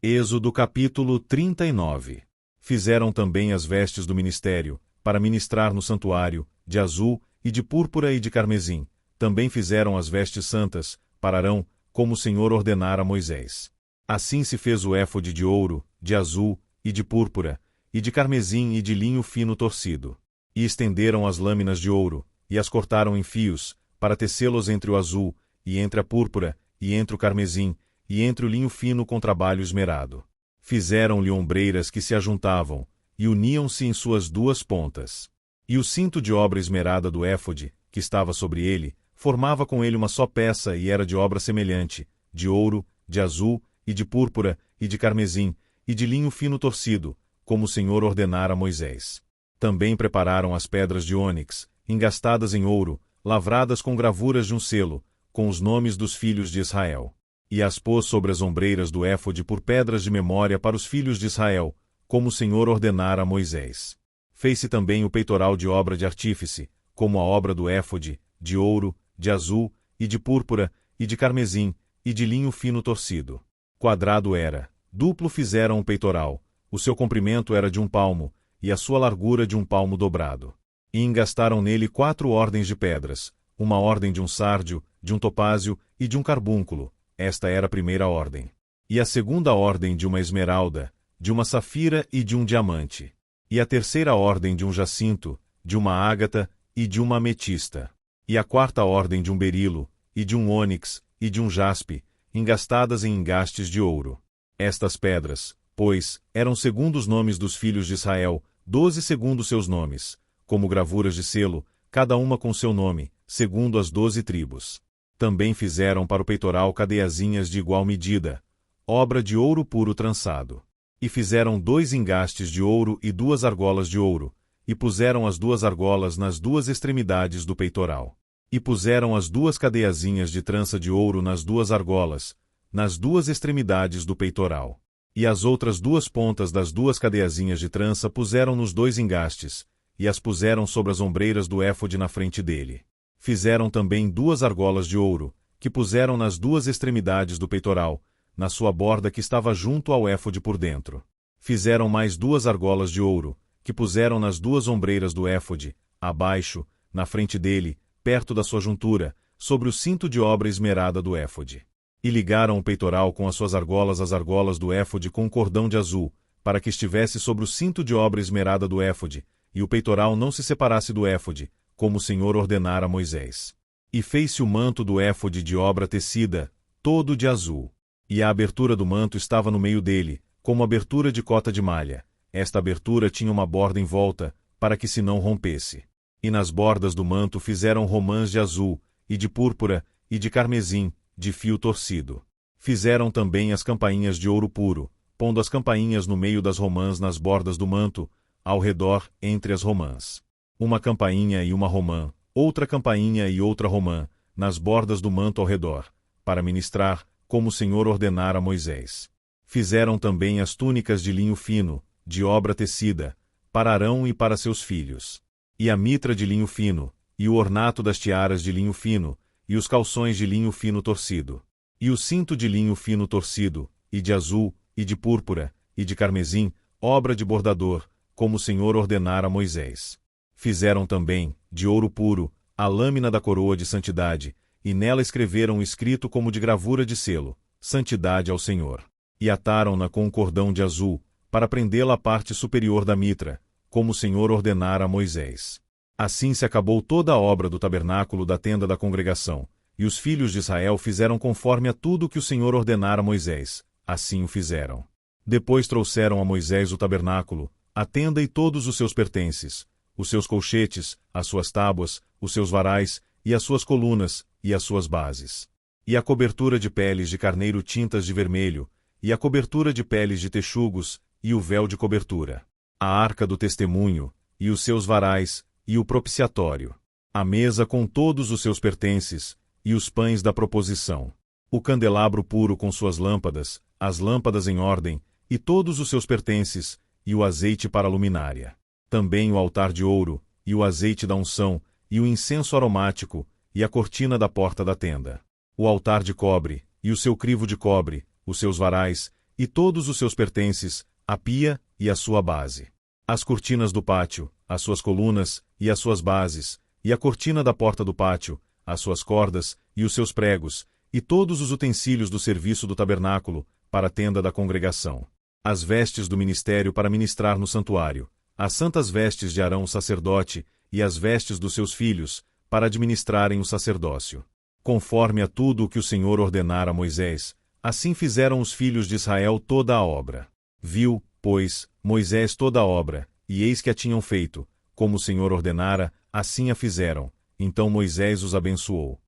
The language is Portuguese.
Êxodo capítulo 39. Fizeram também as vestes do ministério, para ministrar no santuário, de azul, e de púrpura e de carmesim. Também fizeram as vestes santas, para Arão, como o Senhor ordenara a Moisés. Assim se fez o éfode de ouro, de azul, e de púrpura, e de carmesim e de linho fino torcido. E estenderam as lâminas de ouro, e as cortaram em fios, para tecê-los entre o azul, e entre a púrpura, e entre o carmesim, e entre o linho fino com trabalho esmerado. Fizeram-lhe ombreiras que se ajuntavam, e uniam-se em suas duas pontas. E o cinto de obra esmerada do éfode, que estava sobre ele, formava com ele uma só peça e era de obra semelhante, de ouro, de azul, e de púrpura, e de carmesim, e de linho fino torcido, como o Senhor ordenara a Moisés. Também prepararam as pedras de ônix, engastadas em ouro, lavradas com gravuras de um selo, com os nomes dos filhos de Israel. E as pôs sobre as ombreiras do éfode por pedras de memória para os filhos de Israel, como o Senhor ordenara a Moisés. Fez-se também o peitoral de obra de artífice, como a obra do éfode, de ouro, de azul, e de púrpura, e de carmesim, e de linho fino torcido. Quadrado era, duplo fizeram o peitoral, o seu comprimento era de 1 palmo, e a sua largura de 1 palmo dobrado. E engastaram nele 4 ordens de pedras, uma ordem de um sárdio, de um topázio e de um carbúnculo. Esta era a primeira ordem. E a segunda ordem de uma esmeralda, de uma safira e de um diamante. E a terceira ordem de um jacinto, de uma ágata e de uma ametista. E a quarta ordem de um berilo, e de um ônix, e de um jaspe, engastadas em engastes de ouro. Estas pedras, pois, eram segundo os nomes dos filhos de Israel, 12 segundo seus nomes, como gravuras de selo, cada uma com seu nome, segundo as 12 tribos. Também fizeram para o peitoral cadeiazinhas de igual medida, obra de ouro puro trançado. E fizeram 2 engastes de ouro e 2 argolas de ouro, e puseram as 2 argolas nas 2 extremidades do peitoral. E puseram as 2 cadeiazinhas de trança de ouro nas 2 argolas, nas 2 extremidades do peitoral. E as outras 2 pontas das 2 cadeiazinhas de trança puseram nos 2 engastes, e as puseram sobre as ombreiras do éfode na frente dele. Fizeram também 2 argolas de ouro, que puseram nas 2 extremidades do peitoral, na sua borda que estava junto ao éfode por dentro. Fizeram mais 2 argolas de ouro, que puseram nas 2 ombreiras do éfode, abaixo, na frente dele, perto da sua juntura, sobre o cinto de obra esmerada do éfode. E ligaram o peitoral com as suas argolas às argolas do éfode com um cordão de azul, para que estivesse sobre o cinto de obra esmerada do éfode, e o peitoral não se separasse do éfode, como o Senhor ordenara a Moisés. E fez-se o manto do éfode de obra tecida, todo de azul. E a abertura do manto estava no meio dele, como abertura de cota de malha. Esta abertura tinha uma borda em volta, para que se não rompesse. E nas bordas do manto fizeram romãs de azul, e de púrpura, e de carmesim, de fio torcido. Fizeram também as campainhas de ouro puro, pondo as campainhas no meio das romãs nas bordas do manto, ao redor, entre as romãs. Uma campainha e uma romã, outra campainha e outra romã, nas bordas do manto ao redor, para ministrar, como o Senhor ordenara a Moisés. Fizeram também as túnicas de linho fino, de obra tecida, para Arão e para seus filhos. E a mitra de linho fino, e o ornato das tiaras de linho fino, e os calções de linho fino torcido. E o cinto de linho fino torcido, e de azul, e de púrpura, e de carmesim, obra de bordador, como o Senhor ordenara a Moisés. Fizeram também, de ouro puro, a lâmina da coroa de santidade, e nela escreveram um escrito como de gravura de selo, santidade ao Senhor. E ataram-na com um cordão de azul, para prendê-la à parte superior da mitra, como o Senhor ordenara a Moisés. Assim se acabou toda a obra do tabernáculo da tenda da congregação, e os filhos de Israel fizeram conforme a tudo que o Senhor ordenara a Moisés, assim o fizeram. Depois trouxeram a Moisés o tabernáculo, a tenda e todos os seus pertences, os seus colchetes, as suas tábuas, os seus varais, e as suas colunas, e as suas bases. E a cobertura de peles de carneiro tintas de vermelho, e a cobertura de peles de texugos, e o véu de cobertura. A arca do testemunho, e os seus varais, e o propiciatório. A mesa com todos os seus pertences, e os pães da proposição. O candelabro puro com suas lâmpadas, as lâmpadas em ordem, e todos os seus pertences, e o azeite para a luminária. Também o altar de ouro, e o azeite da unção, e o incenso aromático, e a cortina da porta da tenda. O altar de cobre, e o seu crivo de cobre, os seus varais, e todos os seus pertences, a pia e a sua base. As cortinas do pátio, as suas colunas e as suas bases, e a cortina da porta do pátio, as suas cordas e os seus pregos, e todos os utensílios do serviço do tabernáculo, para a tenda da congregação. As vestes do ministério para ministrar no santuário, as santas vestes de Arão sacerdote, e as vestes dos seus filhos, para administrarem o sacerdócio. Conforme a tudo o que o Senhor ordenara a Moisés, assim fizeram os filhos de Israel toda a obra. Viu, pois, Moisés toda a obra, e eis que a tinham feito, como o Senhor ordenara, assim a fizeram. Então Moisés os abençoou.